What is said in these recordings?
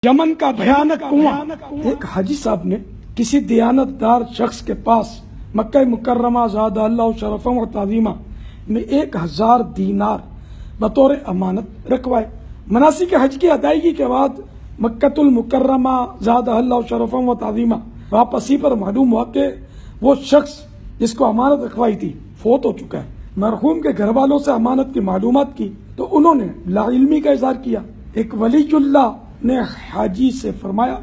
یمن کا بھیانک کنواں۔ ایک حاجی صاحب نے کسی دیانت دار شخص کے پاس مکہ مکرمہ زادہ اللہ شرفا و تعظیمہ میں 1000 دینار بطور امانت رکھوائے۔ مناسک حج کی ادائیگی کے بعد مکہ المکرمہ زادہ اللہ شرفا و تعظیمہ واپسی پر معلوم ہوا کہ وہ شخص جس کو امانت رکھوائی تھی فوت ہو چکا ہے۔ مرحوم کے گھر والوں سے امانت کی معلومات کی تو انہوں نے لا علمی کا اظہار کیا۔ ایک ولی اللہ نے حاجی سے فرمایا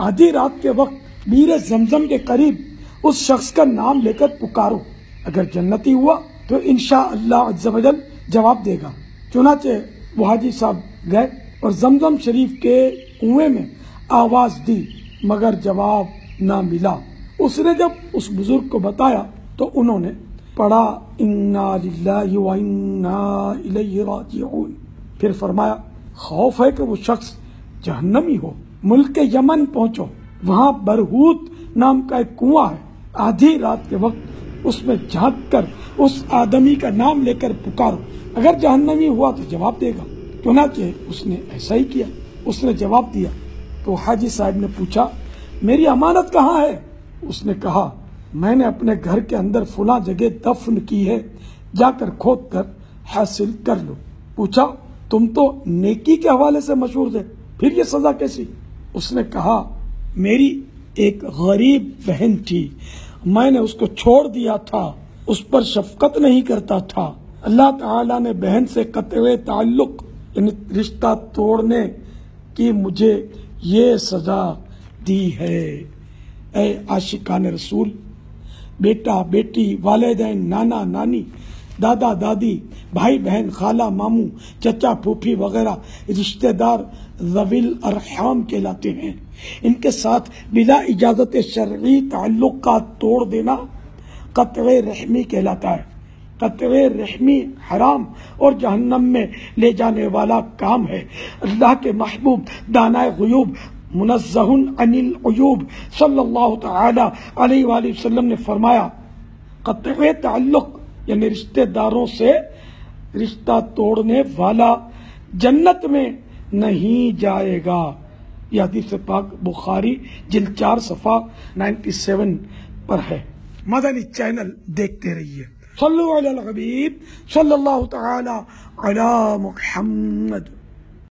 آدھی رات کے وقت بیر زمزم کے قریب اس شخص کا نام لے کر پکارو، اگر جنتی ہوا تو انشاءاللہ عز و جل جواب دے گا۔ چنانچہ وہ حاجی صاحب گئے اور زمزم شریف کے کنویں میں آواز دی مگر جواب نہ ملا۔ اس نے جب اس بزرگ کو بتایا تو انہوں نے پڑھا انا للہ و انا الیہ راجعون، پھر فرمایا خوف ہے کہ وہ شخص جہنمی ہو، ملک یمن پہنچو، وہاں برہوت نام کا ایک کنواں ہے، آدھی رات کے وقت اس میں جھانک کر اس آدمی کا نام لے کر پکارو، اگر جہنمی ہوا تو جواب دے گا۔ چنانچہ اس نے ایسا ہی کیا، اس نے جواب دیا تو حاجی صاحب نے پوچھا میری امانت کہاں ہے؟ اس نے کہا میں نے اپنے گھر کے اندر فلاں جگہ دفن کی ہے، جا کر کھود کر حاصل کر لو۔ پوچھا تم تو نیکی کے حوالے سے مشہور تھے، پھر یہ سزا کیسی؟ اس نے کہا میری ایک غریب بہن تھی، میں نے اس کو چھوڑ دیا تھا، اس پر شفقت نہیں کرتا تھا، اللہ تعالیٰ نے بہن سے قطع تعلق یعنی رشتہ توڑنے کی مجھے یہ سزا دی ہے۔ اے عاشقان رسول، بیٹا بیٹی، والدین، نانا نانی، دادا دادی، بھائی بہن، خالہ ماموں، چچا پھوپھی وغیرہ رشتہ دار ذوی الارحام کہلاتے ہیں۔ ان کے ساتھ بلا اجازت شرعی تعلقات توڑ دینا قطع رحمی کہلاتا ہے۔ قطع رحمی حرام اور جہنم میں لے جانے والا کام ہے۔ اللہ کے محبوب دانائے غیوب منزہ عن العیوب صلی اللہ تعالی علیہ وآلہ وسلم نے فرمایا قطع تعلق یعنی رشتہ داروں سے رشتہ توڑنے والا جنت میں نہیں جائے گا۔ یہ حدیث پاک بخاری جلد 4 صفحہ 97 پر ہے۔ مدنی چینل دیکھتے رہیے۔ صلو علی الحبیب صلی اللہ تعالی علی محمد۔